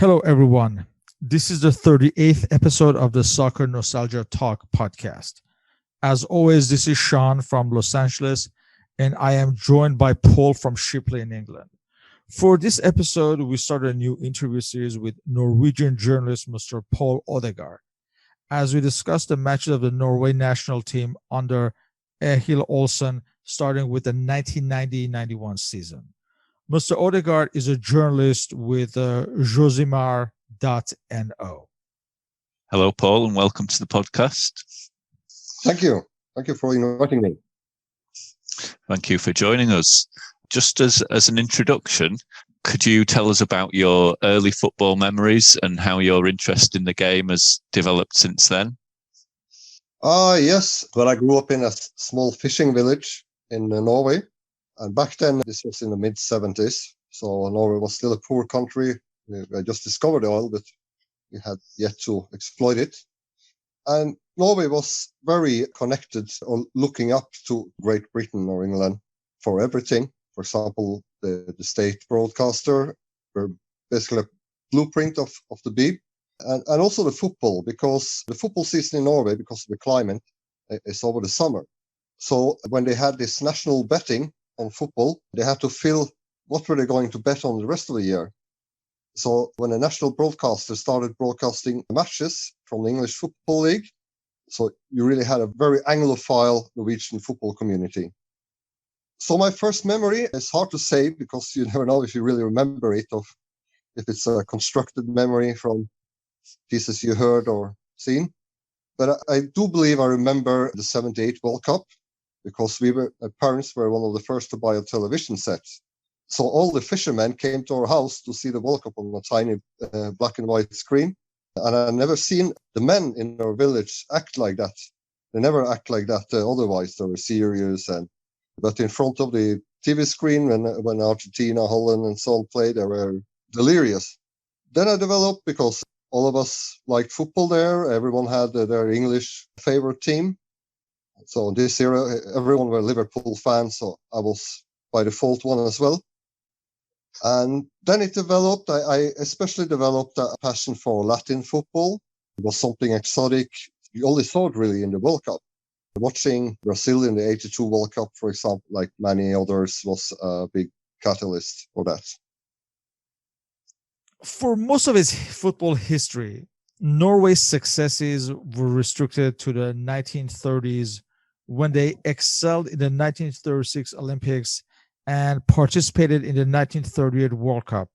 Hello, everyone. This is the 38th episode of the Soccernostalgia Talk Podcast. As always, this is Sean from Los Angeles, and I am joined by Paul from Shipley in England. For this episode, we started a new interview series with Norwegian Journalist Mr. Pål Ødegård, as we discuss the matches of the Norway National Team under Egil Olsen, starting with the 1990-91 season. Mr. Ødegård is a journalist with Josimar.no. Hello, Paul, and welcome to the podcast. Thank you. Thank you for inviting me. Thank you for joining us. Just as an introduction, could you tell us about your early football memories and how your interest in the game has developed since then? Yes. Well, I grew up in a small fishing village in Norway. And back then, this was in the mid-70s. So Norway was still a poor country. I just discovered oil, but we had yet to exploit it. And Norway was very connected or looking up to Great Britain or England for everything. For example, the state broadcaster were basically a blueprint of the BIB. And also the football, because the football season in Norway, because of the climate, is over the summer. So when they had this national betting on football, they had to fill what were they going to bet on the rest of the year. So when a national broadcaster started broadcasting matches from the English Football League, so you really had a very Anglophile Norwegian football community. So my first memory is hard to say because you never know if you really remember it, or if it's a constructed memory from pieces you heard or seen. But I do believe I remember the 78 World Cup, because my parents were one of the first to buy a television set. So all the fishermen came to our house to see the World Cup on a tiny black and white screen. And I've never seen the men in our village act like that. They never act like that otherwise. They were serious. But in front of the TV screen, when Argentina, Holland, and so on played, they were delirious. Then I developed, because all of us liked football there. Everyone had their English favorite team. So in this era, everyone were Liverpool fans, so I was by default one as well. And then it developed, I especially developed a passion for Latin football. It was something exotic. You only saw it really in the World Cup. Watching Brazil in the 82 World Cup, for example, like many others, was a big catalyst for that. For most of its football history, Norway's successes were restricted to the 1930s, when they excelled in the 1936 Olympics and participated in the 1938 World Cup,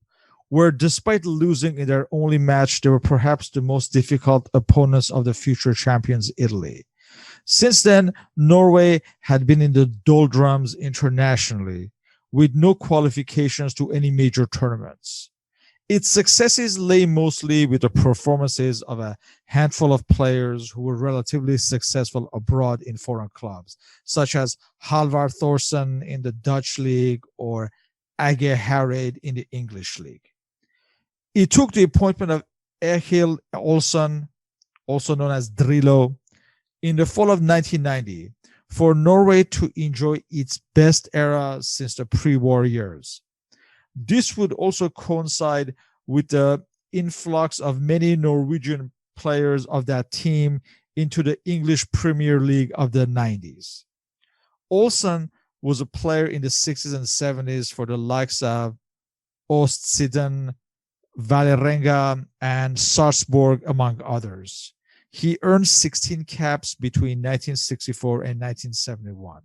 where despite losing in their only match, they were perhaps the most difficult opponents of the future champions, Italy. Since then, Norway had been in the doldrums internationally, with no qualifications to any major tournaments. Its successes lay mostly with the performances of a handful of players who were relatively successful abroad in foreign clubs, such as Halvard Thorsen in the Dutch league or Age Hareide in the English league. It took the appointment of Egil Olsen, also known as Drillo, in the fall of 1990 for Norway to enjoy its best era since the pre-war years. This would also coincide with the influx of many Norwegian players of that team into the English Premier League of the 90s. Olsen was a player in the 60s and 70s for the likes of Østsiden, Vålerenga, and Sarpsborg, among others. He earned 16 caps between 1964 and 1971.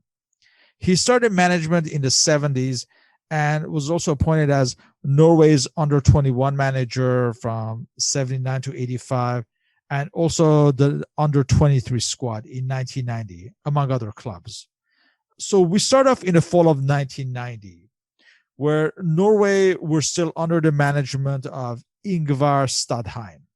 He started management in the 70s and was also appointed as Norway's under-21 manager from 79 to 85, and also the under-23 squad in 1990, among other clubs. So we start off in the fall of 1990, where Norway were still under the management of Ingvar Stadheim.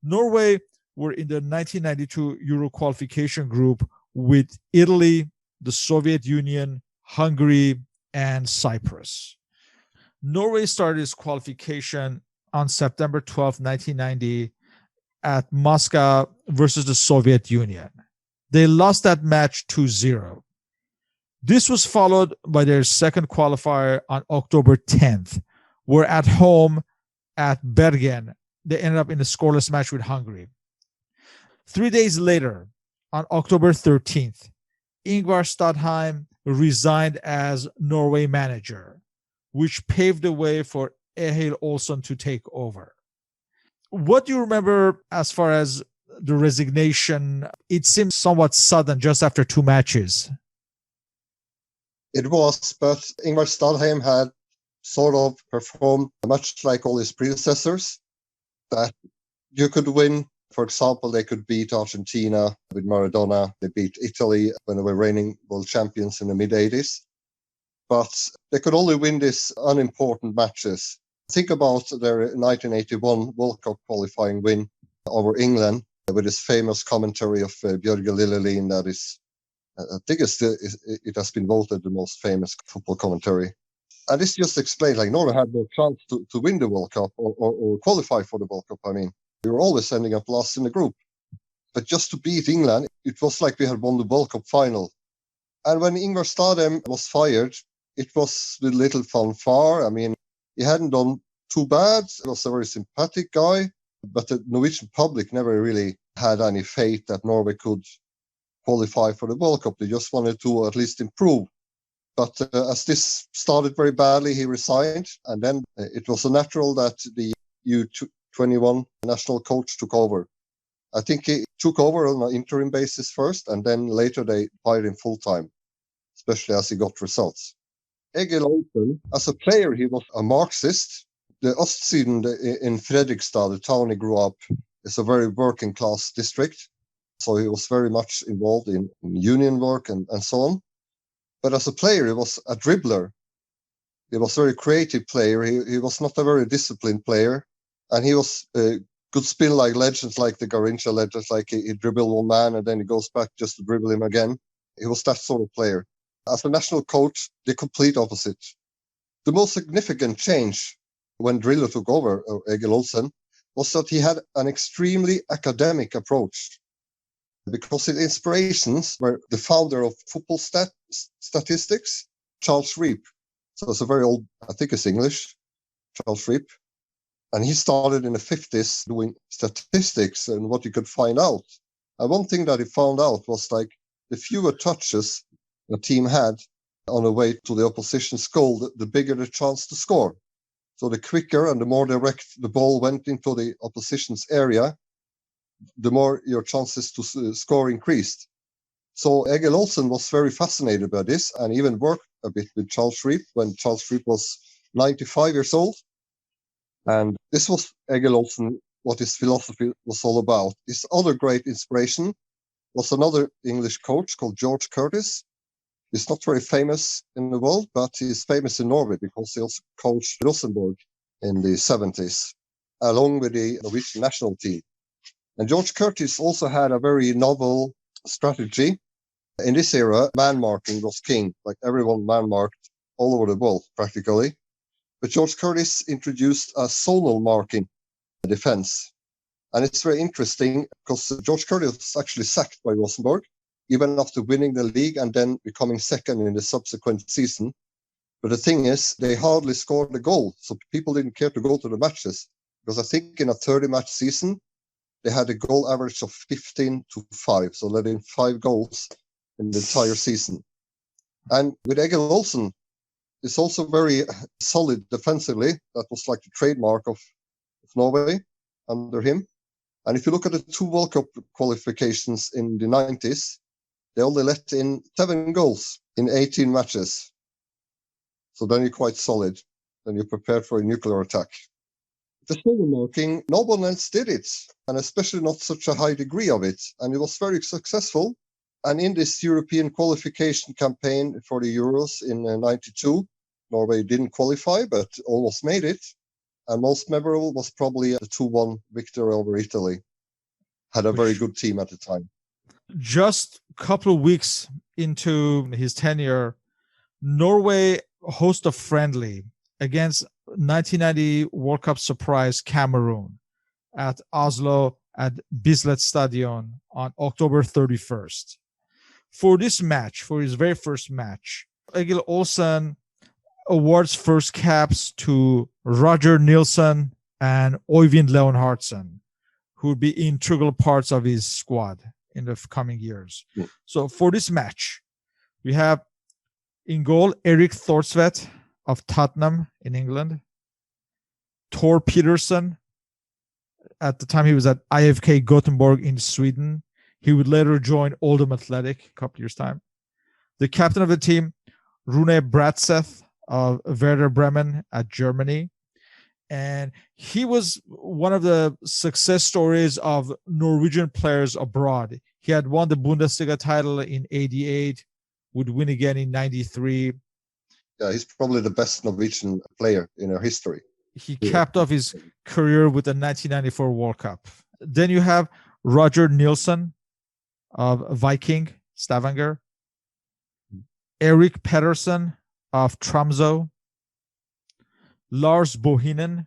Norway were in the 1992 Euro qualification group with Italy, the Soviet Union, Hungary, and Cyprus. Norway started its qualification on September 12, 1990 at Moscow versus the Soviet Union. They lost that match 2-0. This was followed by their second qualifier on October 10th, where at home at Bergen, they ended up in a scoreless match with Hungary. 3 days later, on October 13th, Ingvar Stadheim resigned as Norway manager, which paved the way for Egil Olsen to take over. What do you remember as far as the resignation? It seemed somewhat sudden just after 2 matches. It was, but Ingvar Stadheim had sort of performed much like all his predecessors, that you could win. For example, they could beat Argentina with Maradona. They beat Italy when they were reigning world champions in the mid-80s. But they could only win these unimportant matches. Think about their 1981 World Cup qualifying win over England with his famous commentary of Bjørge Lillelien. That is, I think it has been voted the most famous football commentary. And this just explains, like, Norway had no chance to win the World Cup or qualify for the World Cup. I mean, we were always ending up last in the group. But just to beat England, it was like we had won the World Cup final. And when Ingvar Stadheim was fired, it was with little fanfare. I mean, he hadn't done too bad. He was a very sympathetic guy. But the Norwegian public never really had any faith that Norway could qualify for the World Cup. They just wanted to at least improve. But as this started very badly, he resigned. And then it was natural that the U21 national coach took over. I think he took over on an interim basis first, and then later they hired him full-time, especially as he got results. Egil Olsen, as a player, he was a Marxist. The Ostsiden in Fredrikstad, the town he grew up, is a very working-class district. So he was very much involved in union work and so on. But as a player, he was a dribbler. He was a very creative player. He was not a very disciplined player. And he was could spin like legends, like the Garrincha legends, like he dribbled one man and then he goes back just to dribble him again. He was that sort of player. As a national coach, the complete opposite. The most significant change when Drillo took over, Egil Olsen, was that he had an extremely academic approach. Because his inspirations were the founder of football statistics, Charles Reap. So it's a very old, I think it's English, Charles Reap. And he started in the 50s doing statistics and what you could find out. And one thing that he found out was, like, the fewer touches a team had on the way to the opposition's goal, the bigger the chance to score. So the quicker and the more direct the ball went into the opposition's area, the more your chances to score increased. So Egil Olsen was very fascinated by this and even worked a bit with Charles Reap when Charles Reap was 95 years old. And this was Egil Olsen, what his philosophy was all about. His other great inspiration was another English coach called George Curtis. He's not very famous in the world, but he's famous in Norway because he also coached Rosenborg in the 70s, along with the Norwegian National Team. And George Curtis also had a very novel strategy. In this era, man marking was king. Like, everyone man marked all over the world, practically. But George Curtis introduced a zonal marking defense. And it's very interesting because George Curtis was actually sacked by Rosenborg, even after winning the league and then becoming second in the subsequent season. But the thing is, they hardly scored a goal. So people didn't care to go to the matches. Because I think in a 30-match season, they had a goal average of 15-5. So let in 5 goals in the entire season. And with Egil Olsen, it's also very solid defensively. That was like the trademark of Norway under him. And if you look at the 2 World Cup qualifications in the 90s, they only let in 7 goals in 18 matches. So then you're quite solid. Then you're prepared for a nuclear attack. The solo marking, no one else did it, and especially not such a high degree of it. And it was very successful. And in this European qualification campaign for the Euros in 92, Norway didn't qualify, but almost made it. And most memorable was probably the 2-1 victory over Italy. Had a very good team at the time. Just a couple of weeks into his tenure, Norway host a friendly against 1990 World Cup surprise Cameroon at Oslo at Bislett Stadion on October 31st. For this match, for his very first match, Egil Olsen awards first caps to Roger Nilsson and Øyvind Leonhardsen, who would be integral parts of his squad in the coming years. Yeah. So for this match, we have in goal Erik Thorsvedt of Tottenham in England, Tor Peterson. At the time, he was at IFK Gothenburg in Sweden. He would later join Oldham Athletic a couple years' time. The captain of the team, Rune Bratseth of Werder Bremen at Germany. And he was one of the success stories of Norwegian players abroad. He had won the Bundesliga title in 88, would win again in 93. Yeah, he's probably the best Norwegian player in our history. He capped off his career with the 1994 World Cup. Then you have Roger Nilsson of Viking Stavanger, Erik Pedersen of Tromsø, Lars Bohennen,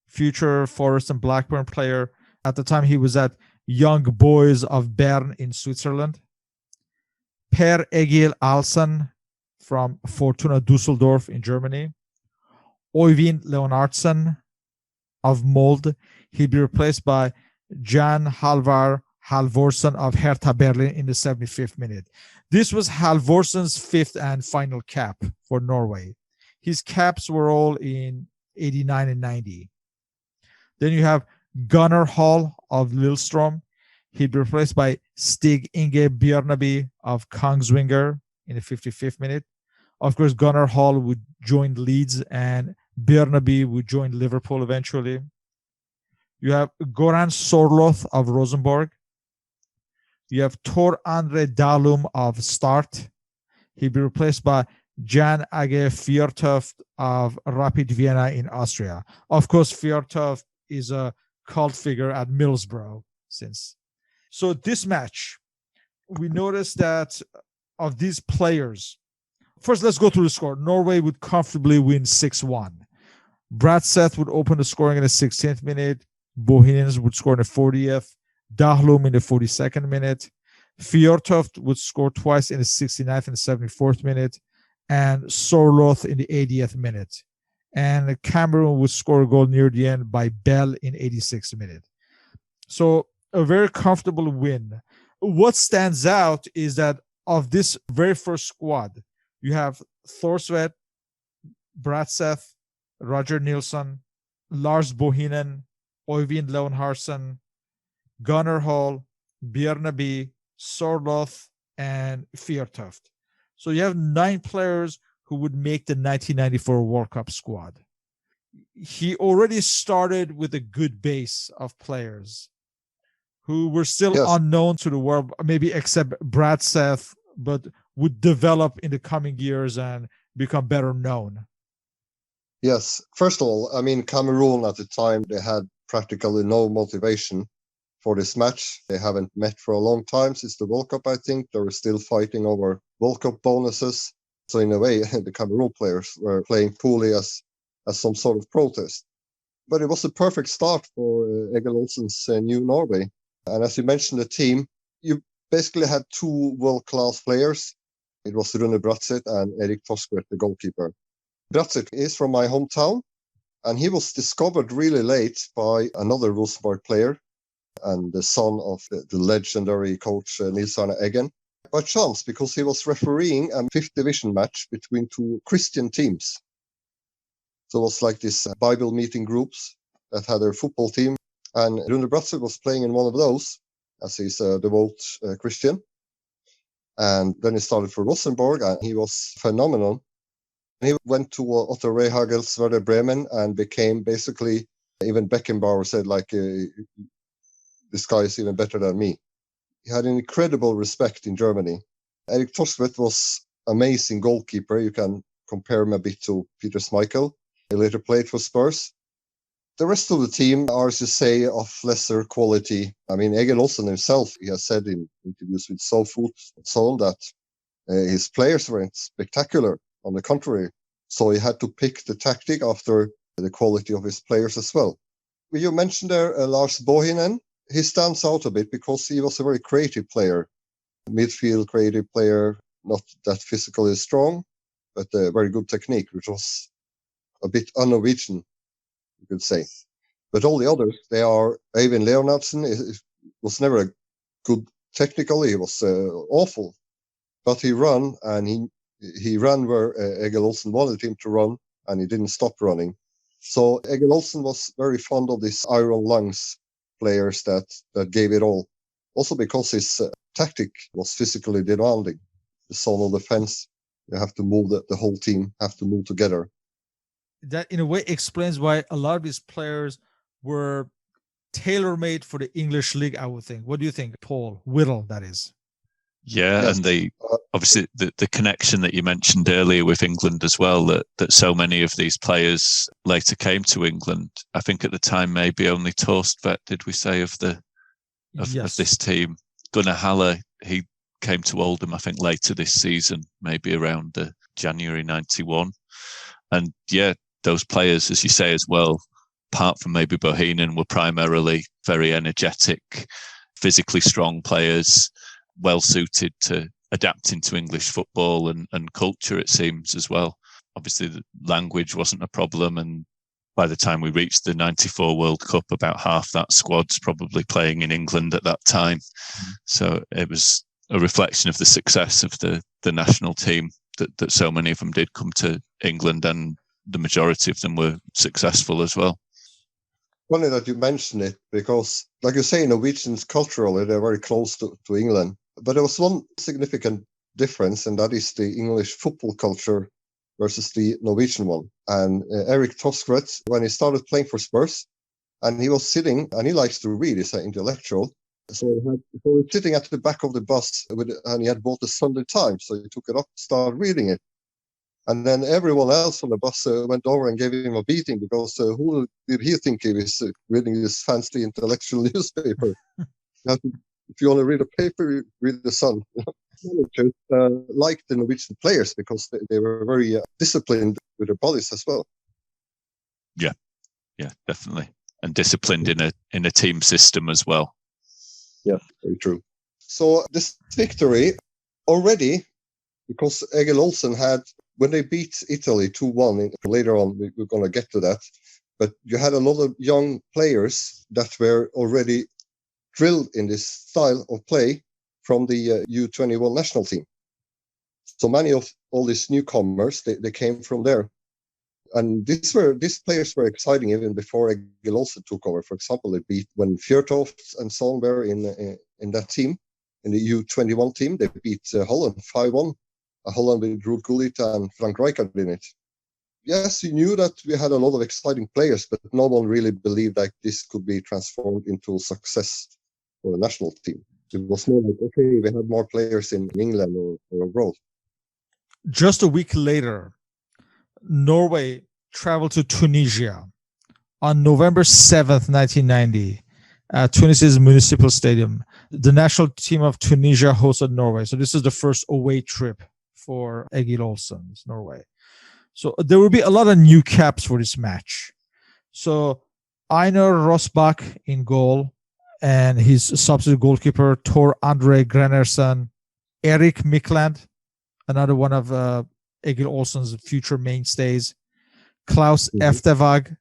future Forest and Blackburn player. At the time, he was at Young Boys of Bern in Switzerland. Per Egil Olsen from Fortuna Düsseldorf in Germany. Øyvind Leonhardsen of Molde. He'd be replaced by Jan Halvar Halvorsen of Hertha Berlin in the 75th minute. This was Halvorsen's fifth and final cap for Norway. His caps were all in 89 and 90. Then you have Gunnar Hall of Lillestrøm. He'd be replaced by Stig Inge Bjørneby of Kongsvinger in the 55th minute. Of course, Gunnar Hall would join Leeds and Bjørneby would join Liverpool eventually. You have Goran Sorloth of Rosenborg. You have Tor Andre Dalum of Start. He'd be replaced by Jan Age Fjørtoft of Rapid Vienna in Austria. Of course, Fjørtoft is a cult figure at Middlesbrough since. So this match, we noticed that of these players, first let's go through the score. Norway would comfortably win 6-1. Bratseth would open the scoring in the 16th minute. Bohennen would score in the 40th. Dahlum in the 42nd minute. Fjørtoft would score twice in the 69th and 74th minute. And Sorloth in the 80th minute. And Cameroon would score a goal near the end by Bell in 86th minute. So a very comfortable win. What stands out is that of this very first squad, you have Thorsvedt, Bratseth, Roger Nilsson, Lars Bohennen, Øyvind Leonhardsen, Gunnar Hall, Bjørneby, Sorloth, and Fjørtoft. So you have 9 players who would make the 1994 World Cup squad. He already started with a good base of players who were still unknown to the world, maybe except Bratseth, but would develop in the coming years and become better known. Yes. First of all, I mean, Cameroon at the time, they had practically no motivation for this match. They haven't met for a long time since the World Cup, I think. They were still fighting over World Cup bonuses. So in a way, the Cameroon players were playing poorly as some sort of protest. But it was a perfect start for Egil Olsen's new Norway. And as you mentioned, the team, you basically had 2 world-class players. It was Rune Bratseth and Erik Thorsvedt, the goalkeeper. Bratseth is from my hometown, and he was discovered really late by another Rosenborg player and the son of the legendary coach Nils Arne Eggen. By chance, because he was refereeing a 5th division match between 2 Christian teams. So it was like this Bible meeting groups that had their football team. And Rune Bratseth was playing in one of those, as he's a devout Christian. And then he started for Rosenborg, and he was phenomenal. And he went to Otto Rehhagel's Werder Bremen and became basically, even Beckenbauer said, like, this guy is even better than me. He had an incredible respect in Germany. Erik Thorsvedt was amazing goalkeeper. You can compare him a bit to Peter Schmeichel. He later played for Spurs. The rest of the team are, as you say, of lesser quality. I mean, Egil Olsen himself, he has said in interviews with SoFoot and so on that his players weren't spectacular. On the contrary. So he had to pick the tactic after the quality of his players as well. You mentioned there Lars Bohennen. He stands out a bit because he was a very creative player. Midfield creative player, not that physically strong, but a very good technique, which was a bit un-Norwegian, you could say. But all the others, they are. Eivind Leonardsen was never good technically. He was awful, but he ran, and he ran where Egil Olsen wanted him to run, and he didn't stop running. So Egil Olsen was very fond of these iron lungs players that gave it all. Also because his tactic was physically demanding. The solo defense, you have to move, the whole team have to move together. That in a way explains why a lot of these players were tailor-made for the English league, I would think. What do you think, Paul? Whittle, that is. Yeah, yes. And obviously the connection that you mentioned earlier with England as well, that so many of these players later came to England. I think at the time maybe only Torstvedt, did we say, of this team. Gunnar Halle, he came to Oldham, I think, later this season, maybe around January 91. And yeah, those players, as you say as well, apart from maybe Bohennen, were primarily very energetic, physically strong players, well suited to adapting to English football and culture, it seems, as well. Obviously, the language wasn't a problem, and by the time we reached the 94 World Cup, about half that squad's probably playing in England at that time. So it was a reflection of the success of the national team that so many of them did come to England, and the majority of them were successful as well. Funny that you mention it, because like you say, Norwegians culturally, they're very close to England. But there was one significant difference, and that is the English football culture versus the Norwegian one. And Erik Torstvedt, when he started playing for Spurs, and he was sitting, and he likes to read, he's an intellectual. So he was sitting at the back of the bus, and he had bought the Sunday Times, so he took it up, started reading it. And then everyone else on the bus went over and gave him a beating, because who did he think he was reading this fancy intellectual newspaper? If you want to read a paper, read the Sun. Managers liked the Norwegian players because they were very disciplined with their bodies as well. Yeah, definitely, and disciplined in a team system as well. Yeah, very true. So this victory already, because Egil Olsen had, when they beat Italy 2-1, later on we're going to get to that, but you had a lot of young players that were already drilled in this style of play from the U21 national team. So many of all these newcomers, they came from there. And these players were exciting even before Egil Olsen took over. For example, they beat, when Fjørtoft and so on were in that team, in the U21 team, they beat Holland 5-1. Holland with Ruud Gullit and Frank Rijkaard in it. Yes, you knew that we had a lot of exciting players, but no one really believed that this could be transformed into success for the national team. It was more like, okay, we have more players in England or abroad. Just a week later, Norway traveled to Tunisia on November 7th, 1990, at Tunisia's municipal stadium. The national team of Tunisia hosted Norway. So this is the first away trip for Egil Olsen's Norway. So there will be a lot of new caps for this match. So Einar Rosbach in goal, and his substitute goalkeeper, Tor André Grenersen, Erik Mykland, another one of Egil Olsen's future mainstays, Klaus Eftevag,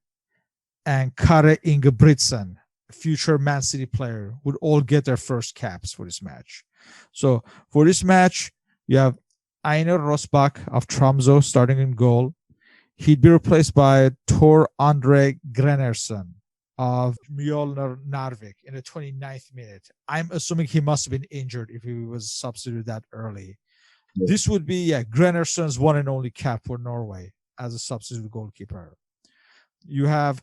and Kare Ingebrigtsen, future Man City player, would all get their first caps for this match. So for this match, you have Einar Rosbach of Tromsø starting in goal. He'd be replaced by Tor André Grenersen of Mjolnir Narvik in the 29th minute. I'm assuming he must have been injured if he was substituted that early. Yeah. This would be Grenersen's one and only cap for Norway as a substitute goalkeeper. You have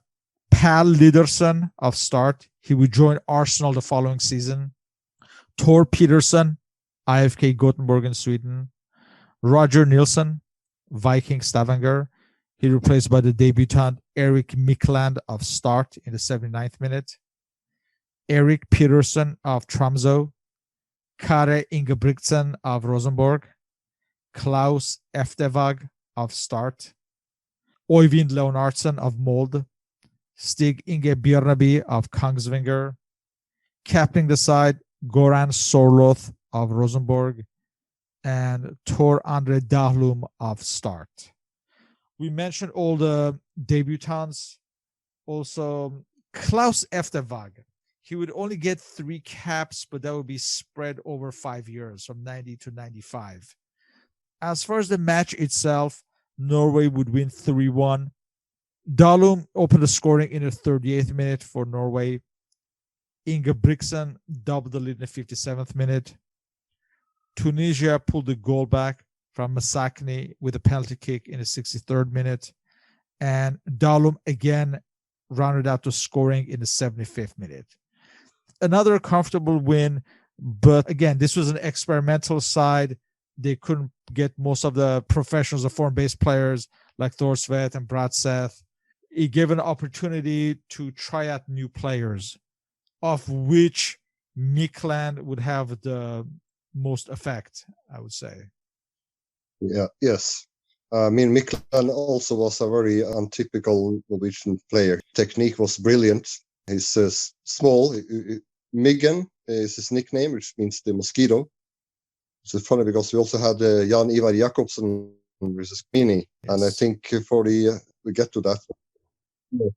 Pål Lydersen of Start. He would join Arsenal the following season. Tor Petersen, IFK Gothenburg in Sweden. Roger Nilsson, Viking Stavanger. He replaced by the debutant Erik Mykland of Start in the 79th minute. Erik Petersen of Tromsø. Kare Ingebrigtsen of Rosenborg. Klaus Eftevag of Start. Øyvind Leonardsen of Molde. Stig Inge Bjørneby of Kongsvinger. Captaining the side, Goran Sorloth of Rosenborg. And Tor André Dahlum of Start. We mentioned all the debutants. Also, Klaus Efterwag, he would only get 3 caps, but that would be spread over 5 years from 90 to 95. As far as the match itself, Norway would win 3-1. Dalum opened the scoring in the 38th minute for Norway. Ingebrigtsen doubled the lead in the 57th minute. Tunisia pulled the goal back from Masakni with a penalty kick in the 63rd minute. And Dalum again rounded out the scoring in the 75th minute. Another comfortable win, but again, this was an experimental side. They couldn't get most of the professionals or foreign-based players like Thorsvedt and Bratseth. It gave an opportunity to try out new players, of which Mikland would have the most effect, I would say. Yeah, yes. I mean, Mikland also was a very untypical Norwegian player. Technique was brilliant. He's small. Myggen is his nickname, which means the mosquito. It's funny because we also had Jan Ivar Jakobsen versus Mini. Yes. And I think we get to that.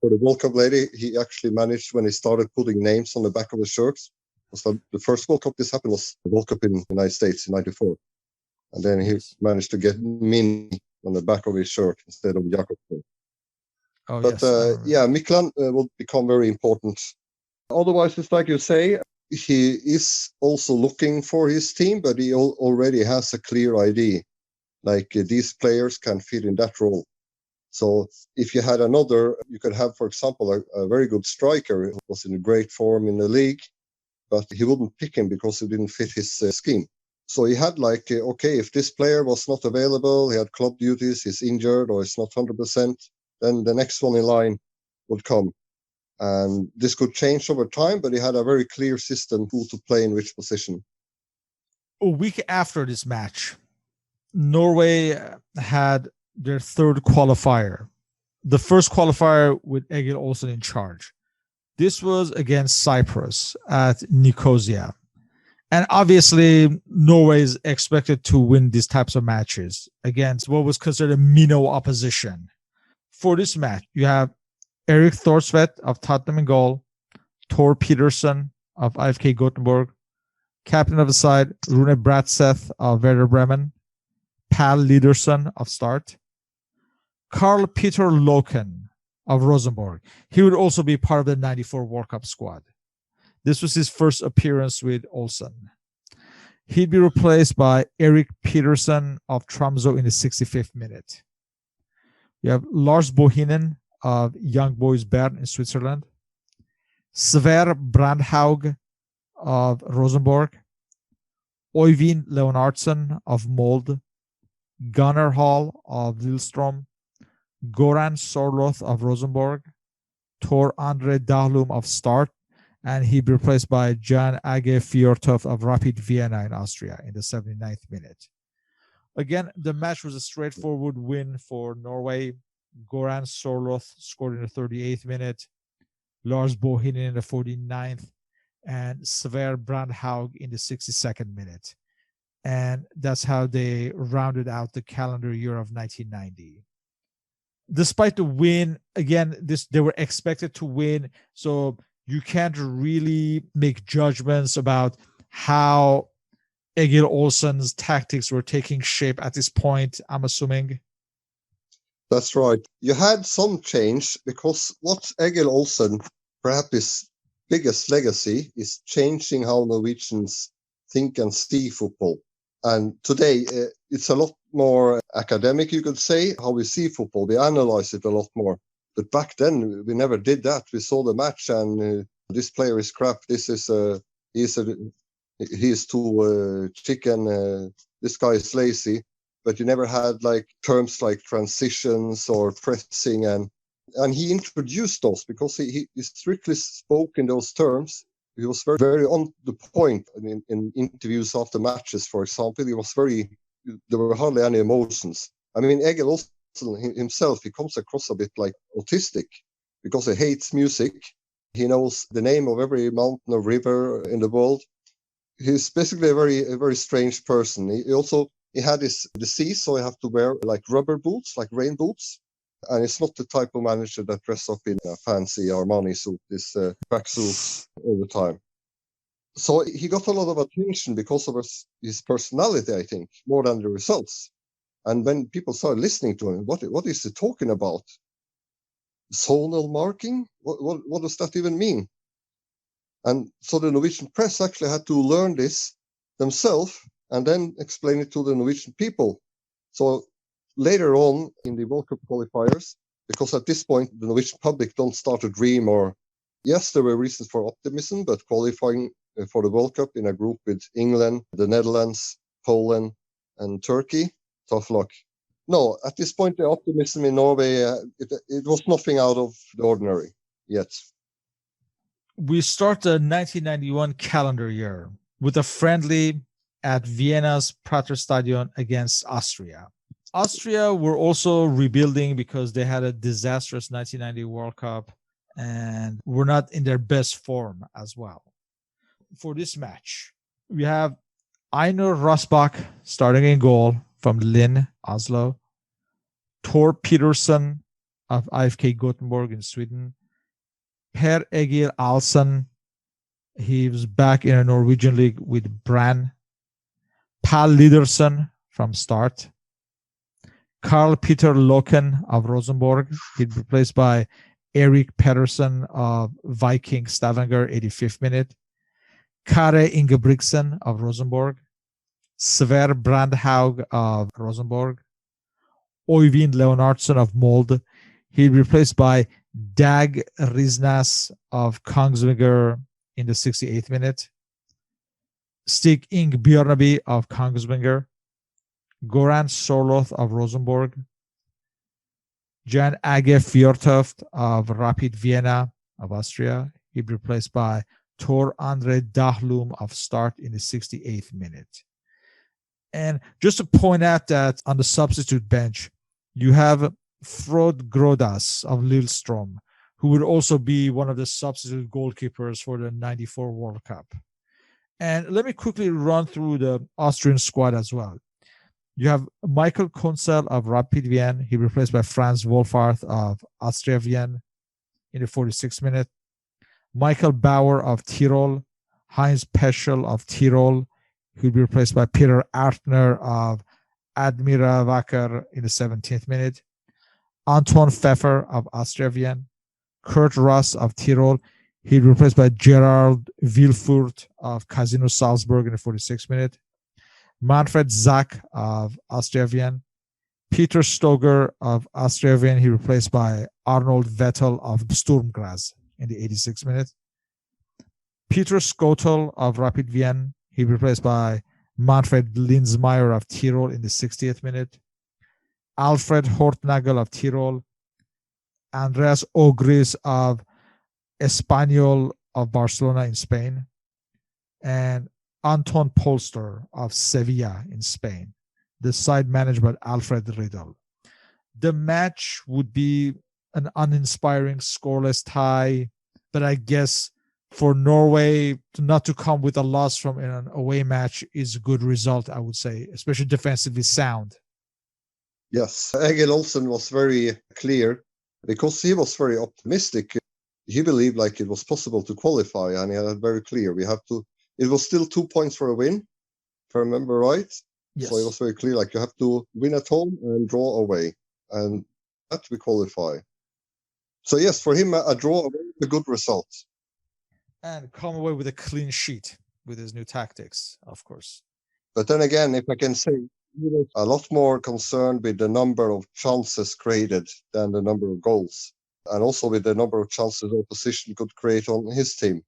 For the World Cup lady, he actually managed, when he started putting names on the back of the shirts. The first World Cup this happened was the World Cup in the United States in '94. And then he managed to get Mini on the back of his shirt instead of Jakobsen. Oh, but yes. Mikland will become very important. Otherwise, it's like you say, he is also looking for his team, but he already has a clear idea. Like these players can fit in that role. So if you had another, you could have, for example, a very good striker who was in a great form in the league, but he wouldn't pick him because he didn't fit his scheme. So he had okay, if this player was not available, he had club duties, he's injured or he's not 100%, then the next one in line would come. And this could change over time, but he had a very clear system who to play in which position. A week after this match, Norway had their 3rd qualifier. The first qualifier with Egil Olsen in charge. This was against Cyprus at Nicosia. And obviously, Norway is expected to win these types of matches against what was considered a minnow opposition. For this match, you have Erik Thorsvedt of Tottenham in goal, Tor Peterson of IFK Gothenburg, captain of the side, Rune Bratseth of Werder Bremen, Pål Lydersen of Start, Carl Peter Loken of Rosenborg. He would also be part of the 94 World Cup squad. This was his first appearance with Olsen. He'd be replaced by Erik Petersen of Tromsø in the 65th minute. You have Lars Bohennen of Young Boys Bern in Switzerland, Sverre Brandhaug of Rosenborg, Øyvind Leonardsen of Molde, Gunnar Hall of Lillestrøm, Goran Sorloth of Rosenborg, Tor Andre Dahlum of Start, and he'd be replaced by Jan Age Fjørtoft of Rapid Vienna in Austria in the 79th minute. Again, the match was a straightforward win for Norway. Goran Sorloth scored in the 38th minute, Lars Bohennen in the 49th, and Sverre Brandhaug in the 62nd minute. And that's how they rounded out the calendar year of 1990. Despite the win, again, they were expected to win, so you can't really make judgments about how Egil Olsen's tactics were taking shape at this point, I'm assuming. That's right. You had some change because what Egil Olsen, perhaps his biggest legacy, is changing how Norwegians think and see football. And today, it's a lot more academic, you could say, how we see football. We analyze it a lot more. But back then, we never did that. We saw the match and this player is crap. This is he is too chicken. This guy is lazy. But you never had terms like transitions or pressing, and he introduced those because he strictly spoke in those terms. He was very, very on the point. I mean, in interviews after matches, for example, there were hardly any emotions. I mean, Egil Olsen himself, he comes across a bit like autistic because he hates music. He knows the name of every mountain or river in the world. He's basically a very strange person. He had this disease, so he have to wear rubber boots, like rain boots. And it's not the type of manager that dress up in a fancy Armani suit, this tracksuit all the time. So he got a lot of attention because of his personality, I think, more than the results. And when people started listening to him, what is he talking about? Zonal marking? What does that even mean? And so the Norwegian press actually had to learn this themselves and then explain it to the Norwegian people. So later on in the World Cup qualifiers, because at this point the Norwegian public don't start to dream, or yes, there were reasons for optimism, but qualifying for the World Cup in a group with England, the Netherlands, Poland, and Turkey, tough luck. No, at this point, the optimism in Norway, it was nothing out of the ordinary yet. We start the 1991 calendar year with a friendly at Vienna's Praterstadion against Austria. Austria were also rebuilding because they had a disastrous 1990 World Cup and were not in their best form as well. For this match, we have Einar Rosbach starting in goal from Linn, Oslo. Tor Petersen of IFK Gothenburg in Sweden. Per Egil Olsen, he was back in a Norwegian league with Brann. Pål Lydersen from Start. Carl Peter Loken of Rosenborg. He'd be replaced by Erik Pedersen of Viking Stavanger, 85th minute. Kare Ingebrigtsen of Rosenborg. Sverre Brandhaug of Rosenborg. Øyvind Leonardsen of Molde. He'd be replaced by Dag Risnas of Kongsvinger in the 68th minute. Stig Ing Bjørneby of Kongsvinger. Goran Sorloth of Rosenborg. Jan Age Fjørtoft of Rapid Vienna of Austria. He'd be replaced by Tor Andre Dahlum of Start in the 68th minute. And just to point out that on the substitute bench, you have Frode Grodas of Lillestrøm, who would also be one of the substitute goalkeepers for the 94 World Cup. And let me quickly run through the Austrian squad as well. You have Michael Kunzel of Rapid Vienna. He replaced by Franz Wolfart of Austria Vienna in the 46th minute. Michael Bauer of Tirol. Heinz Peschel of Tirol. He will be replaced by Peter Artner of Admira Wacker in the 17th minute. Anton Pfeffer of Austria Vienna. Kurt Ross of Tirol. He'll be replaced by Gerard Wilfurt of Casino Salzburg in the 46th minute. Manfred Zach of Austria Vienna. Peter Stoger of Austria Vienna. He replaced by Arnold Vettel of Sturm Graz in the 86th minute. Peter Skotel of Rapid Vienna. He replaced by Manfred Linzmeier of Tirol in the 60th minute. Alfred Hortnagel of Tirol. Andreas Ogris of Espanyol of Barcelona in Spain. And Anton Polster of Sevilla in Spain. The side managed by Alfred Riedel. The match would be an uninspiring scoreless tie, but I guess for Norway not to come with a loss from an away match is a good result, I would say, especially defensively sound. Yes, Egil Olsen was very clear because he was very optimistic. He believed like it was possible to qualify, and he had very clear it was still 2 points for a win, if I remember right. Yes. So it was very clear, like you have to win at home and draw away, and that we qualify. So yes, for him, a draw away is a good result. And come away with a clean sheet with his new tactics, of course. But then again, if I can say, he was a lot more concerned with the number of chances created than the number of goals, and also with the number of chances opposition could create on his team.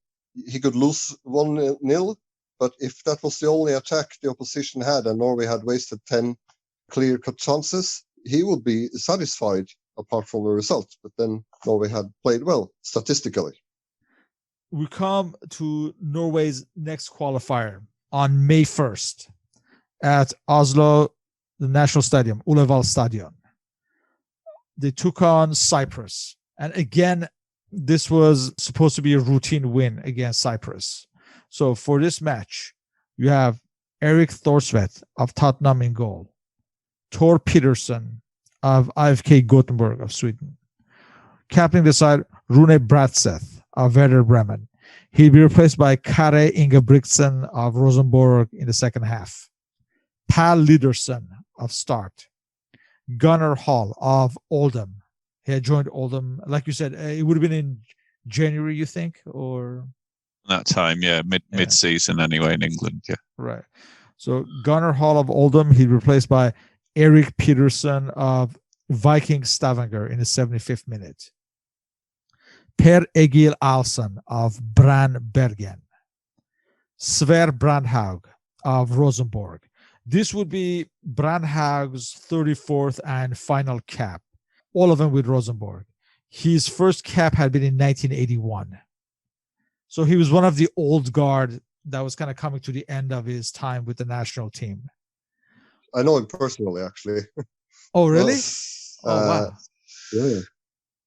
He could lose 1-0, but if that was the only attack the opposition had and Norway had wasted 10 clear-cut chances, he would be satisfied apart from the result. But then Norway had played well, statistically. We come to Norway's next qualifier on May 1st at Oslo, the national stadium, Ullevål Stadion. They took on Cyprus. And again, this was supposed to be a routine win against Cyprus. So for this match, you have Erik Thorsvedt of Tottenham in goal. Tor Petersen of IFK Gothenburg of Sweden. Captaining the side, Rune Bratseth of Werder Bremen. He'll be replaced by Kare Ingebrigtsen of Rosenborg in the second half. Pål Lydersen of Start. Gunnar Hall of Oldham. He had joined Oldham, like you said, it would have been in January, you think, or that time, mid-season anyway in England, Right. So Gunnar Hall of Oldham, he's replaced by Erik Peterson of Viking Stavanger in the 75th minute. Per Egil Olsen of Brann Bergen. Sver Brandhaug of Rosenborg. This would be Brandhaug's 34th and final cap, all of them with Rosenborg. His first cap had been in 1981. So he was one of the old guard that was kind of coming to the end of his time with the national team. I know him personally, actually. Oh, really? Wow. Yeah.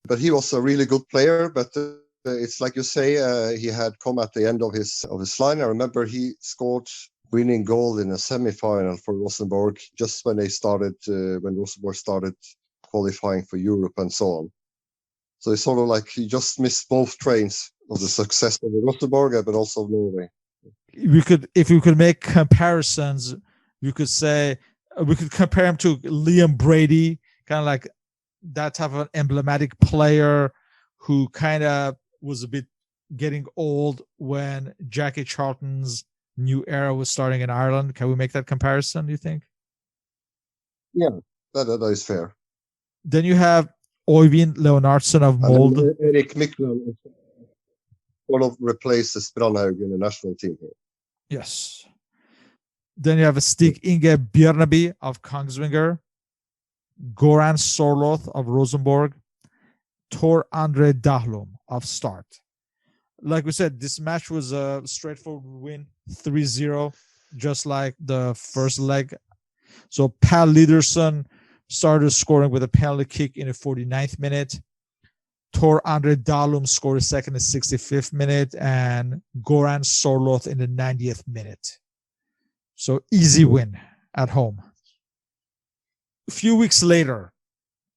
But he was a really good player. But it's like you say, he had come at the end of his line. I remember he scored winning goal in a semi-final for Rosenborg just when when Rosenborg started qualifying for Europe and so on. So it's sort of like he just missed both trains of the success of Rosenborg, but also of Norway. If we could make comparisons, we could say we could compare him to Liam Brady, kind of like that type of an emblematic player who kind of was a bit getting old when Jackie Charlton's new era was starting in Ireland. Can we make that comparison, do you think? Yeah, that is fair. Then you have Øyvind Leonardsen of Molde. Erik Mikkelsen sort of replaces Brandhaug in the national team here. Yes. Then you have Stig Inge Bjørneby of Kongsvinger, Goran Sorloth of Rosenborg, Tor Andre Dahlum of Start. Like we said, this match was a straightforward win, 3-0, just like the first leg. So Pål Lydersen started scoring with a penalty kick in the 49th minute. Tor Andre Dahlum scored a second in the 65th minute, and Goran Sorloth in the 90th minute. So easy win at home. A few weeks later,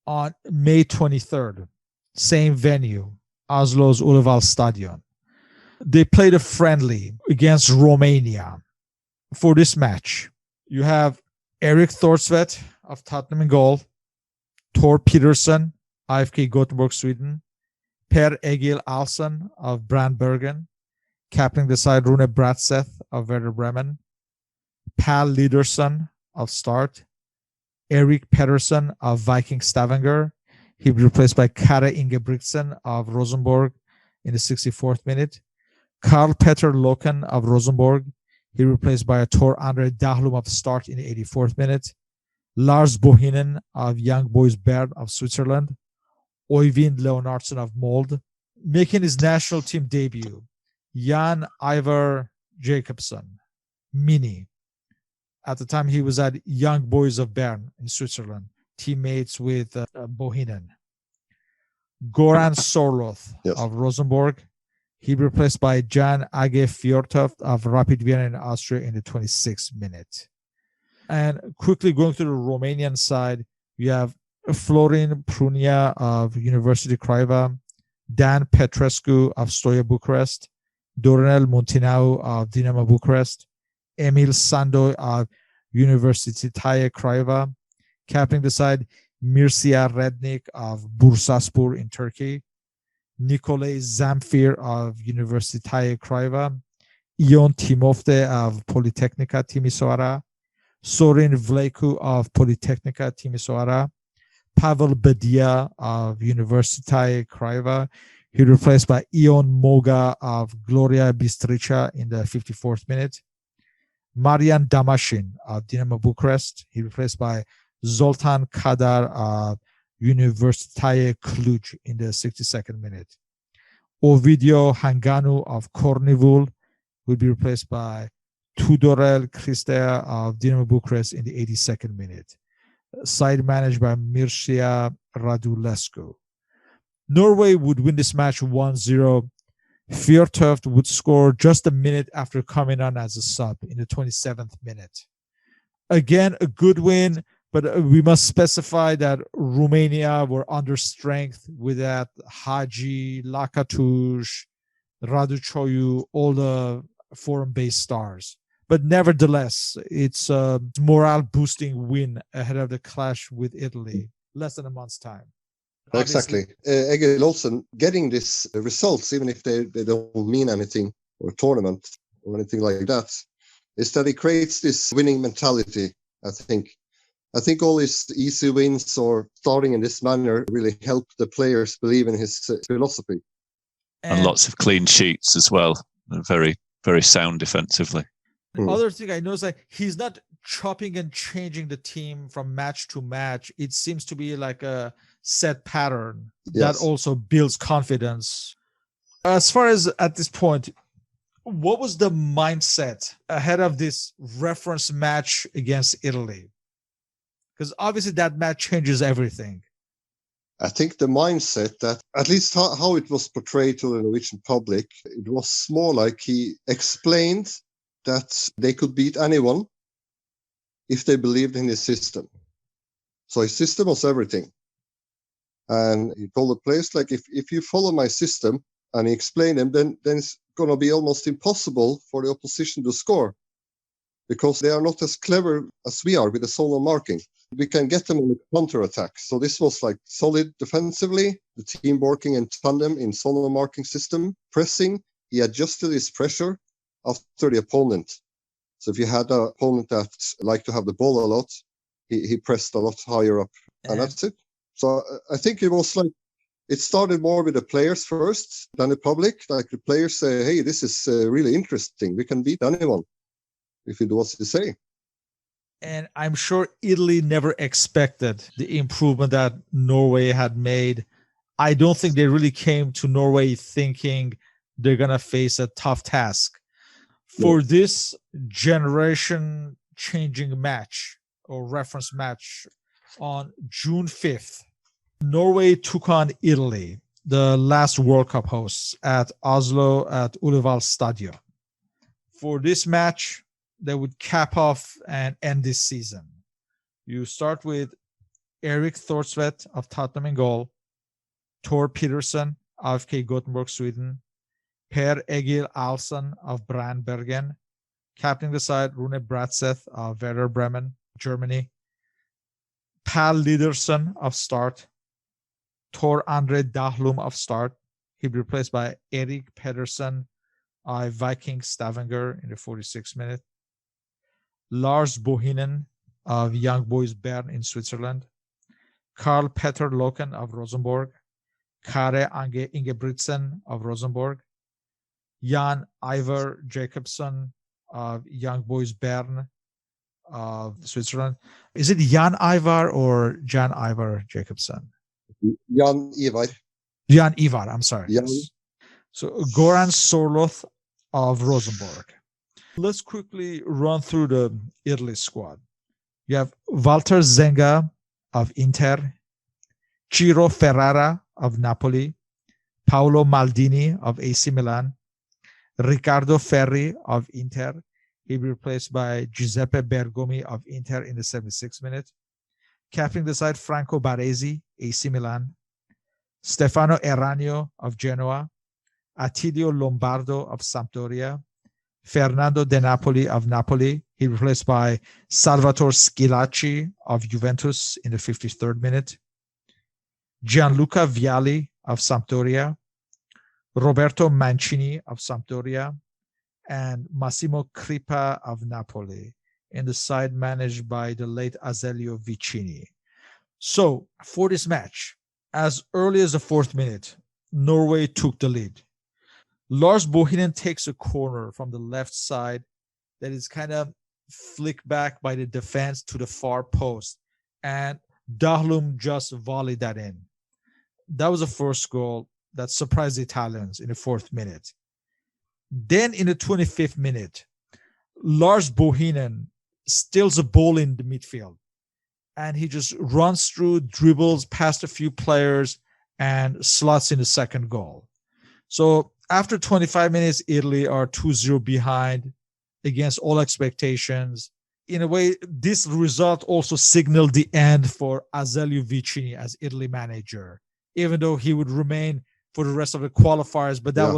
on May 23rd, same venue, Oslo's Ullevål Stadion, they played a friendly against Romania. For this match, you have Erik Thorsvedt of Tottenham in goal, Tor Peterson, IFK Gothenburg, Sweden, Per Egil Olsen of Brann Bergen, captaining the side Rune Bratseth of Werder Bremen, Pål Lydersen of Start, Erik Pedersen of Viking Stavanger. He'll be replaced by Kare Ingebrigtsen of Rosenborg in the 64th minute. Karl Petter Loken of Rosenborg. He replaced by a Tor Andre Dahlum of Start in the 84th minute. Lars Bohennen of Young Boys Bern of Switzerland. Øyvind Leonardsen of Molde. Making his national team debut, Jan Ivar Jacobsen, Mini. At the time, he was at Young Boys of Bern in Switzerland, teammates with Bohennen. Goran Sorloth of Rosenborg. He replaced by Jan Age Fjørtoft of Rapid Vienna in Austria in the 26th minute. And quickly going to the Romanian side, you have Florin Prunia of University Craiova, Dan Petrescu of Stoia Bucharest, Dorinel Muntinau of Dinamo Bucharest, Emil Sandoy of Universitatea Craiova, captaining the side Mircea Rednik of Bursaspor in Turkey, Nicolae Zamfir of Universitatea Craiova, Ion Timofte of Politehnica Timișoara, Sorin Vlecu of Politehnica Timișoara, Pavel Bedia of Universitatea Craiova. He replaced by Ion Moga of Gloria Bistrița in the 54th minute. Marian Damashin of Dinamo Bucharest. He replaced by Zoltan Kadar of Universitatea Cluj in the 62nd minute. Ovidiu Hanganu of Cornivul will be replaced by Tudorel Cristea of Dinamo Bucharest in the 82nd minute. Side managed by Mircea Radulescu. Norway would win this match 1-0. Fjørtoft would score just a minute after coming on as a sub in the 27th minute. Again, a good win, But we must specify that Romania were under strength with that Hagi, Lakatush, Raducoiu, all the foreign-based stars. But nevertheless, it's a morale-boosting win ahead of the clash with Italy, less than a month's time. Exactly. Egil Olsen getting these results, even if they don't mean anything or tournament or anything like that, is that he creates this winning mentality, I think. I think all his easy wins or starting in this manner really help the players believe in his philosophy. And lots of clean sheets as well. Very, very sound defensively. The other thing I noticed, like, he's not chopping and changing the team from match to match. It seems to be like a set pattern that also builds confidence. As far as at this point, what was the mindset ahead of this reference match against Italy? Because obviously that match changes everything. I think the mindset that, at least how it was portrayed to the Norwegian public, it was more like he explained that they could beat anyone if they believed in his system. So his system was everything. And he told the players, like, if you follow my system, and he explained them, then it's going to be almost impossible for the opposition to score, because they are not as clever as we are with the solo marking. We can get them on the counter-attack. So this was like solid defensively, the team working in tandem in solo marking system, pressing. He adjusted his pressure after the opponent. So if you had an opponent that liked to have the ball a lot, he pressed a lot higher up. And that's it. So I think it was like, it started more with the players first than the public. Like the players say, hey, this is really interesting. We can beat anyone if we do what they say. And I'm sure Italy never expected the improvement that Norway had made. I don't think they really came to Norway thinking they're going to face a tough task. For this generation-changing match or reference match on June 5th, Norway took on Italy, the last World Cup hosts, at Oslo at Ullevål Stadion. For this match, they would cap off and end this season. You start with Erik Thorsvedt of Tottenham in goal, Tor Petersen, AFK Gothenburg, Sweden, Per Egil Olsen of Brandbergen, captaining the side, Rune Bratseth of Werder Bremen, Germany, Pål Lydersen of Start, Tor Andre Dahlum of Start. He'll be replaced by Erik Pedersen of Viking Stavanger in the 46th minute. Lars Bohennen of Young Boys Bern in Switzerland, Karl Petter Loken of Rosenborg, Kare Ingebrigtsen of Rosenborg, Jan Ivar Jacobsen of Young Boys Bern of Switzerland. Is it Jan Ivar or Jan Ivar Jacobsen? Jan Ivar. Jan Ivar, I'm sorry. Jan. Yes. So Goran Sorloth of Rosenborg. Let's quickly run through the Italy squad. You have Walter Zenga of Inter, Ciro Ferrara of Napoli, Paolo Maldini of AC Milan, Riccardo Ferri of Inter. He'll be replaced by Giuseppe Bergomi of Inter in the 76th minute. Captaining the side, Franco Baresi, AC Milan, Stefano Eranio of Genoa, Attilio Lombardo of Sampdoria, Fernando De Napoli of Napoli. He replaced by Salvatore Schilacci of Juventus in the 53rd minute. Gianluca Vialli of Sampdoria, Roberto Mancini of Sampdoria, and Massimo Crippa of Napoli in the side managed by the late Azeglio Vicini. So for this match, as early as the 4th minute, Norway took the lead. Lars Bohennen takes a corner from the left side that is kind of flicked back by the defense to the far post, and Dahlum just volleyed that in. That was the first goal that surprised the Italians in the 4th minute. Then in the 25th minute, Lars Bohennen steals a ball in the midfield, and he just runs through, dribbles past a few players, and slots in the second goal. So after 25 minutes, Italy are 2-0 behind against all expectations. in a way, this result also signaled the end for Azeglio Vicini as Italy manager, even though he would remain for the rest of the qualifiers. But that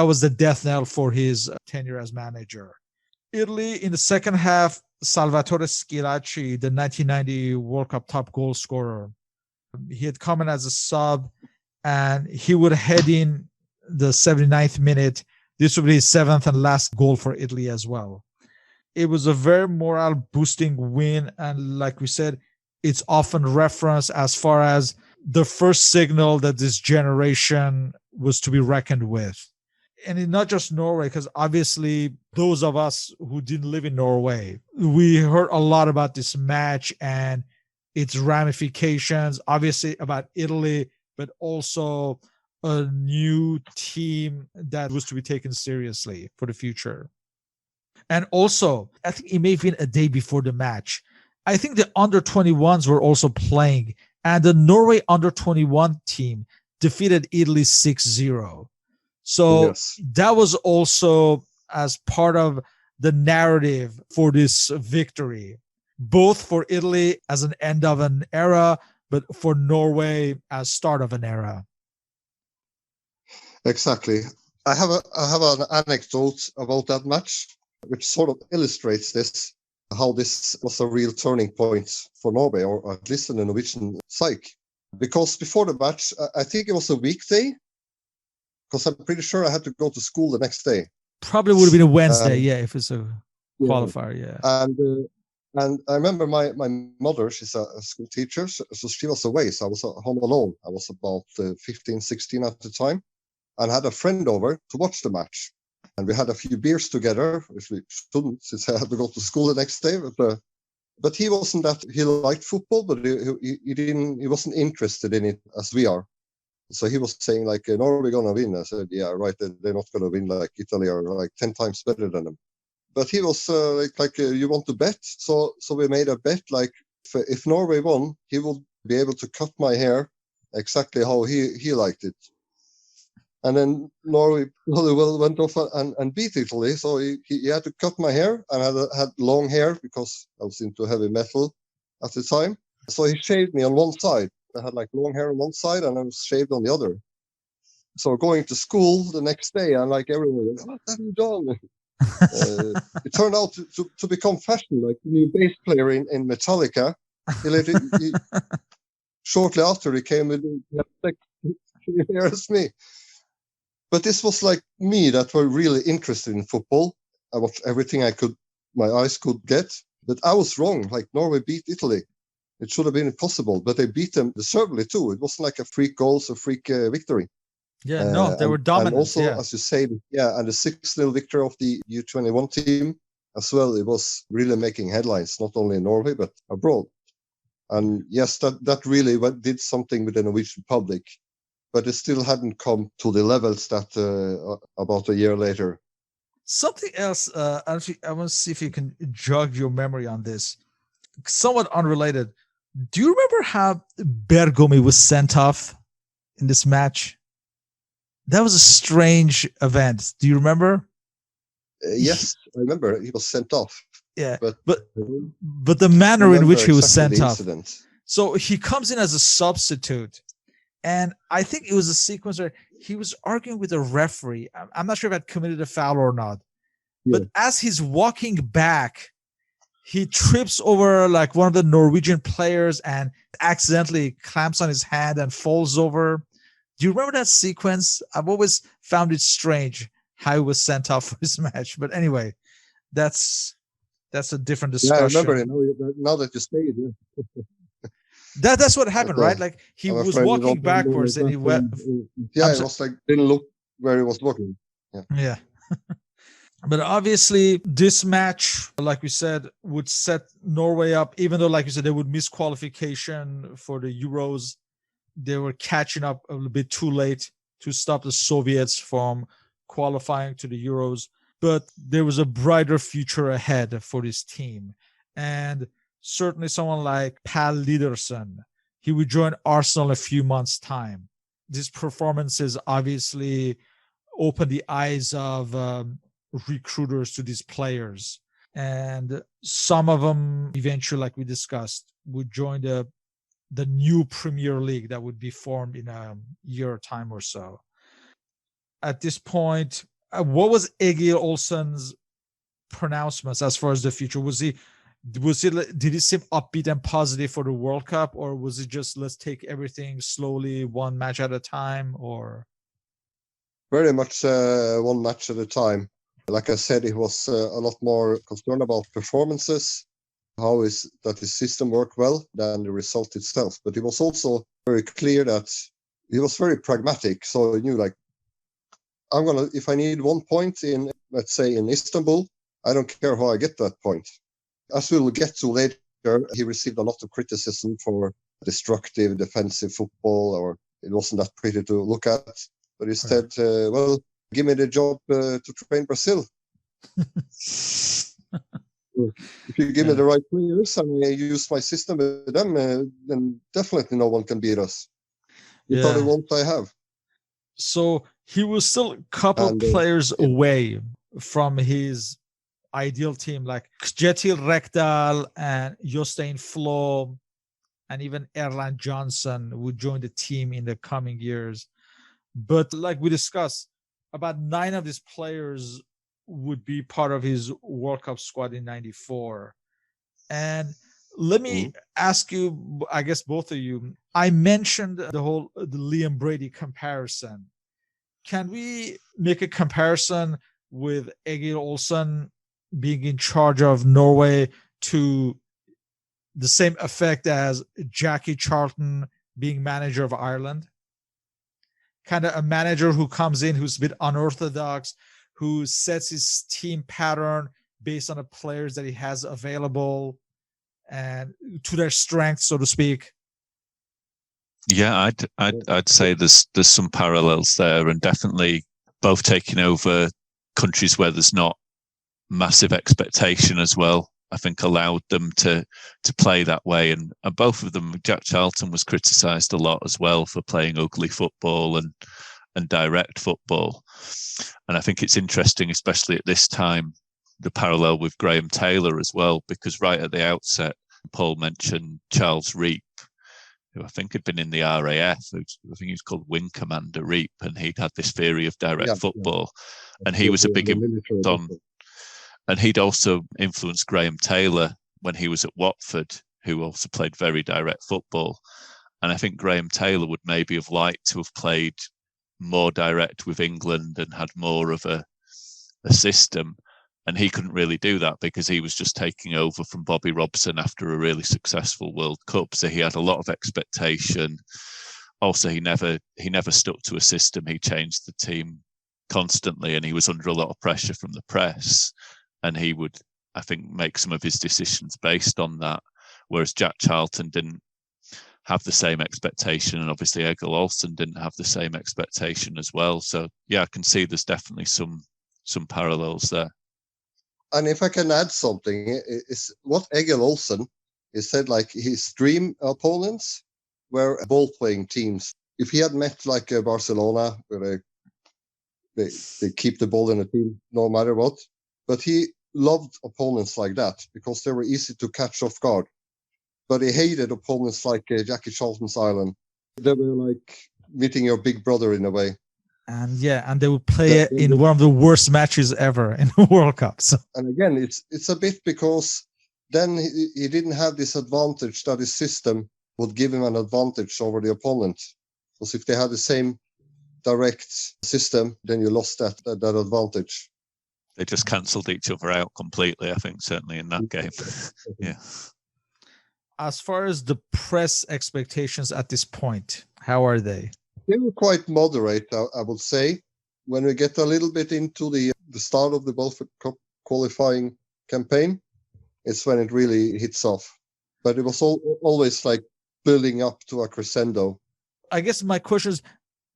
was the death knell for his tenure as manager. Italy in the second half, Salvatore Schillaci, the 1990 World Cup top goal scorer, he had come in as a sub, and he would head in the 79th minute. This would be his seventh and last goal for Italy as well. It was a very morale-boosting win, and like we said, it's often referenced as far as the first signal that this generation was to be reckoned with. And not just Norway, because obviously those of us who didn't live in Norway, we heard a lot about this match and its ramifications, obviously about Italy, but also a new team that was to be taken seriously for the future. And also, I think it may have been a day before the match, I think the under-21s were also playing, and the Norway under-21 team defeated Italy 6-0. So that was also as part of the narrative for this victory, both for Italy as an end of an era, but for Norway as start of an era. Exactly. I have an anecdote about that match, which sort of illustrates this, how this was a real turning point for Norway, or at least in the Norwegian psyche. Because before the match, I think it was a weekday, because I'm pretty sure I had to go to school the next day. Probably would have been a Wednesday, if it's a qualifier, And I remember my mother, she's a school teacher, so she was away, so I was home alone. I was about 15, 16 at the time, and had a friend over to watch the match. And we had a few beers together, which we shouldn't, since I had to go to school the next day. But he wasn't that, he liked football, but he wasn't interested in it as we are. So he was saying, like, Norway going to win. I said, yeah, right, they're not going to win like Italy, or like 10 times better than them. But he was you want to bet? So we made a bet, like, if Norway won, he would be able to cut my hair exactly how he liked it. And then Norway went off and beat Italy. So he had to cut my hair, and I had long hair because I was into heavy metal at the time. So he shaved me on one side. I had like long hair on one side, and I was shaved on the other. So going to school the next day, and like everyone was, what have you done? It turned out to become fashion, like the new bass player in Metallica. Shortly after, he came with the hair as me. But this was like me that were really interested in football. I watched everything my eyes could get. But I was wrong. Like, Norway beat Italy. It should have been impossible, but they beat them deservedly too. It wasn't like a freak goals or freak victory. Yeah, no, they were dominant. And also, as you say, and the 6-0 victory of the U21 team as well, it was really making headlines, not only in Norway, but abroad. And yes, that really did something with the Norwegian public, but it still hadn't come to the levels that about a year later. Something else, I want to see if you can jog your memory on this. Somewhat unrelated. Do you remember how Bergomi was sent off in this match? That was a strange event. Do you remember? Yes, I remember. He was sent off. Yeah, but the manner in which he was sent off. So he comes in as a substitute, and I think it was a sequence where he was arguing with a referee. I'm not sure if I'd committed a foul or not. Yeah. But as he's walking back, he trips over like one of the Norwegian players and accidentally clamps on his hand and falls over. Do you remember that sequence? I've always found it strange how he was sent off for this match. But anyway, that's a different discussion. Yeah, I remember. Now that you say it, yeah. That's what happened, right? Like he was walking backwards and he went. Yeah, it was like didn't look where he was walking. Yeah. But obviously, this match, like we said, would set Norway up, even though, like you said, they would miss qualification for the Euros. They were catching up a little bit too late to stop the Soviets from qualifying to the Euros. But there was a brighter future ahead for this team. And certainly someone like Pål Ødegård, he would join Arsenal in a few months' time. These performances obviously opened the eyes of recruiters to these players. And some of them eventually, like we discussed, would join the new Premier League that would be formed in a year time or so. At this point, what was Egil Olsen's pronouncements as far as the future? Did he seem upbeat and positive for the World Cup, or was it just let's take everything slowly, one match at a time? Or very much one match at a time. Like I said, he was a lot more concerned about performances, his system worked well, than the result itself. But he was also very clear that he was very pragmatic. So he knew, like, if I need 1 point in, let's say, in Istanbul, I don't care how I get that point. As we will get to later, he received a lot of criticism for destructive defensive football, or it wasn't that pretty to look at. But he said, well, give me the job to train Brazil. If you give me the right players and I use my system with them, then definitely no one can beat us. It's all the ones I have. So he was still a couple players away from his ideal team, like Kjetil Rekdal and Jostein Flo, and even Erland Johnson would join the team in the coming years. But like we discussed, about 9 of these players would be part of his World Cup squad in '94. And let me ask you, I guess both of you, I mentioned the Liam Brady comparison. Can we make a comparison with Egil Olsen being in charge of Norway to the same effect as Jackie Charlton being manager of Ireland? Kind of a manager who comes in, who's a bit unorthodox, who sets his team pattern based on the players that he has available and to their strengths, so to speak. Yeah, I'd say there's some parallels there, and definitely both taking over countries where there's not massive expectation as well. I think allowed them to play that way, and both of them. Jack Charlton was criticised a lot as well for playing ugly football and direct football. And I think it's interesting, especially at this time, the parallel with Graham Taylor as well, because right at the outset, Paul mentioned Charles Reap, who I think had been in the RAF. I think he was called Wing Commander Reap, and he'd had this theory of direct football. Yeah. And he was a big influence on. And he'd also influenced Graham Taylor when he was at Watford, who also played very direct football. And I think Graham Taylor would maybe have liked to have played more direct with England and had more of a system. And he couldn't really do that because he was just taking over from Bobby Robson after a really successful World Cup. So he had a lot of expectation. Also, he never stuck to a system. He changed the team constantly, and he was under a lot of pressure from the press. And he would, I think, make some of his decisions based on that. Whereas Jack Charlton didn't have the same expectation, and obviously Egil Olsen didn't have the same expectation as well. So yeah, I can see there's definitely some parallels there. And if I can add something, is what Egil Olsen is said, like his dream opponents were ball-playing teams. If he had met like Barcelona, where they keep the ball in the team no matter what, but he loved opponents like that because they were easy to catch off guard. But he hated opponents like Jackie Charlton's Ireland. They were like meeting your big brother in a way. And they would play it in one of the worst matches ever in the World Cup. So. And again, it's a bit because then he didn't have this advantage that his system would give him an advantage over the opponent. Because if they had the same direct system, then you lost that advantage. They just cancelled each other out completely, I think, certainly in that game. Yeah. As far as the press expectations at this point, how are they? They were quite moderate, I would say. When we get a little bit into the start of the World Cup qualifying campaign, it's when it really hits off. But it was always like building up to a crescendo. I guess my question is,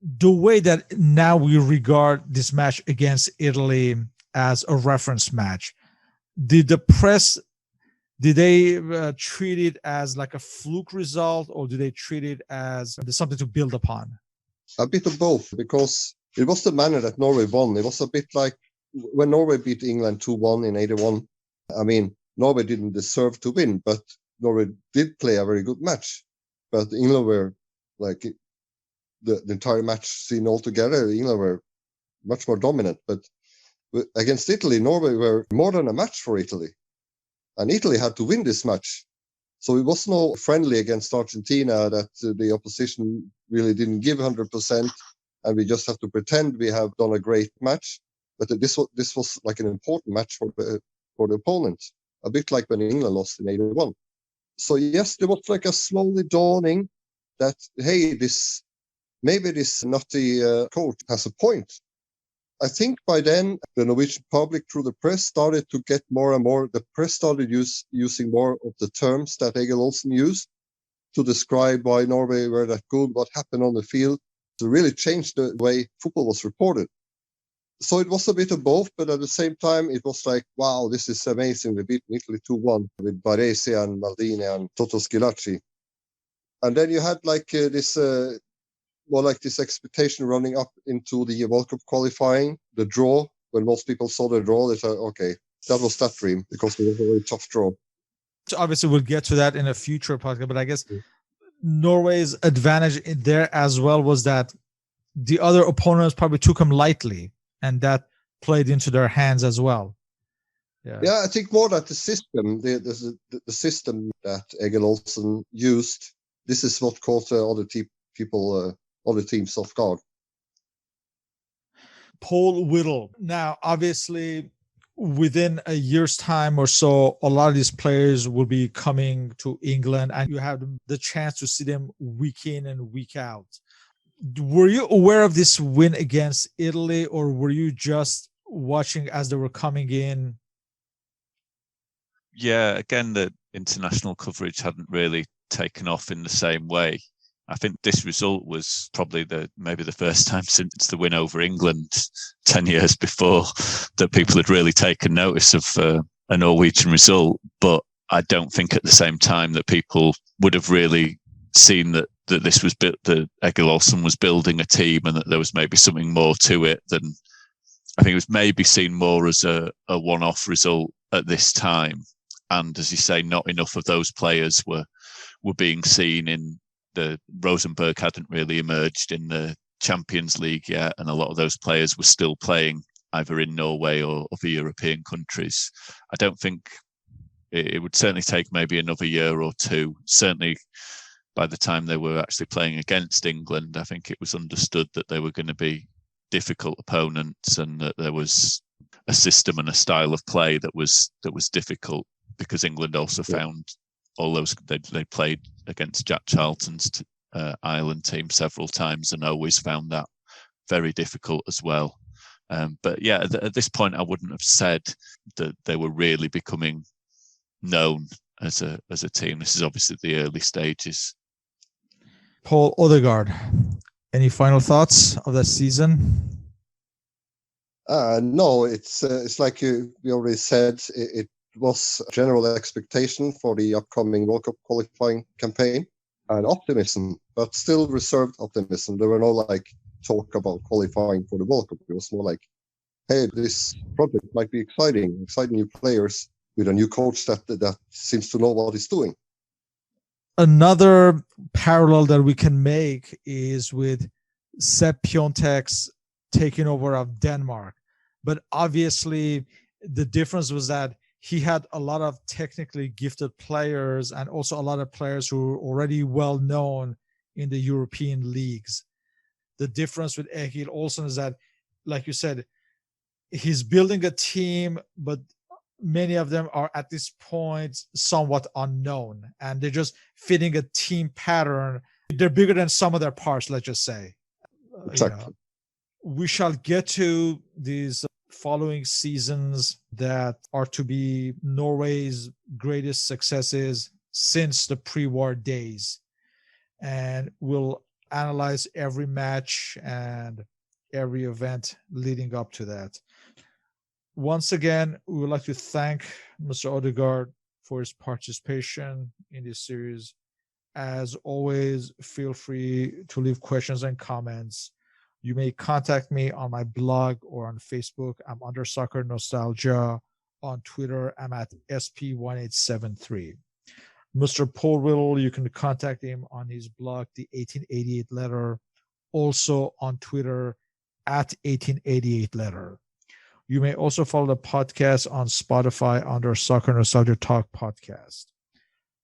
the way that now we regard this match against Italy as a reference match, did the press, did they treat it as like a fluke result, or do they treat it as something to build upon? A bit of both, because it was the manner that Norway won. It was a bit like when Norway beat England 2-1 in '81. I mean, Norway didn't deserve to win, but Norway did play a very good match. But England were like the entire match seen altogether. England were much more dominant. But against Italy, Norway were more than a match for Italy. And Italy had to win this match. So it was no friendly against Argentina that the opposition really didn't give 100%, and we just have to pretend we have done a great match. But this was like an important match for the opponent, a bit like when England lost in 81. So yes, there was like a slowly dawning that, hey, maybe this nutty coach has a point. I think by then, the Norwegian public through the press started to get more and more. The press started using more of the terms that Egil Olsen used to describe why Norway were that good, what happened on the field, to really change the way football was reported. So it was a bit of both, but at the same time, it was like, wow, this is amazing. We beat Italy 2-1 with Baresi and Maldini and Toto Schilacci. And then you had like this expectation running up into the World Cup qualifying, the draw. When most people saw the draw, they thought, okay, that was that dream, because it was a very tough draw. So obviously, we'll get to that in a future podcast, but I guess Norway's advantage there as well was that the other opponents probably took them lightly, and that played into their hands as well. Yeah, I think more that the system, the system that Egil Olsen used, this is what caught other teams off guard. Pål Ødegård. Now, obviously, within a year's time or so, a lot of these players will be coming to England, and you have the chance to see them week in and week out. Were you aware of this win against Italy, or were you just watching as they were coming in? Yeah, again, the international coverage hadn't really taken off in the same way. I think this result was probably maybe the first time since the win over England 10 years before that people had really taken notice of a Norwegian result. But I don't think at the same time that people would have really seen that this was that Egil Olsen was building a team, and that there was maybe something more to it than. I think it was maybe seen more as a one-off result at this time. And as you say, not enough of those players were being seen in the Rosenborg hadn't really emerged in the Champions League yet, and a lot of those players were still playing either in Norway or other European countries. I don't think it would certainly take maybe another year or two. Certainly by the time they were actually playing against England, I think it was understood that they were going to be difficult opponents, and that there was a system and a style of play that was difficult, because England also found all those they played against Jack Charlton's Ireland team several times, and always found that very difficult as well. But yeah, at this point, I wouldn't have said that they were really becoming known as a team. This is obviously the early stages. Pål Ødegård, any final thoughts of that season? No, it's like we already said. It was a general expectation for the upcoming World Cup qualifying campaign, and optimism, but still reserved optimism. There were no talk about qualifying for the World Cup. It was more like, hey, this project might be exciting new players with a new coach that seems to know what he's doing. Another parallel that we can make is with Sepp Piontek's taking over of Denmark. But obviously, the difference was that he had a lot of technically gifted players, and also a lot of players who were already well known in the European leagues. The difference with Egil Olsen is that, like you said, he's building a team, but many of them are at this point somewhat unknown, and they're just fitting a team pattern. They're bigger than some of their parts, let's just say. Exactly. We shall get to these following seasons that are to be Norway's greatest successes since the pre-war days. And we'll analyze every match and every event leading up to that. Once again, we would like to thank Mr. Ødegård for his participation in this series. As always, feel free to leave questions and comments. You may contact me on my blog or on Facebook. I'm under Soccer Nostalgia On Twitter, I'm at SP1873. Mr. Pål Ødegård, you can contact him on his blog, The 1888 Letter, also on Twitter at 1888 Letter. You may also follow the podcast on Spotify under Soccernostalgia Talk Podcast.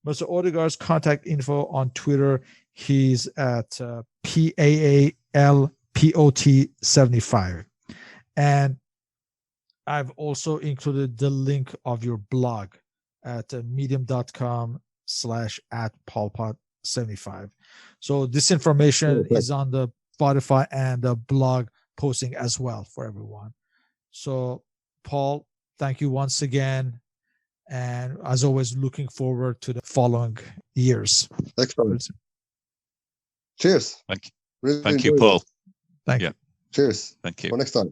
Mr. Ødegård's contact info on Twitter, he's at PAALPOT75. And I've also included the link of your blog at medium.com/@PaulPot75. So this information is on the Spotify and the blog posting as well for everyone. So, Paul, thank you once again. And as always, looking forward to the following years. Excellent. Cheers. Thank you. Really Thank you, Paul. Thank you. Cheers. Thank you. For next time.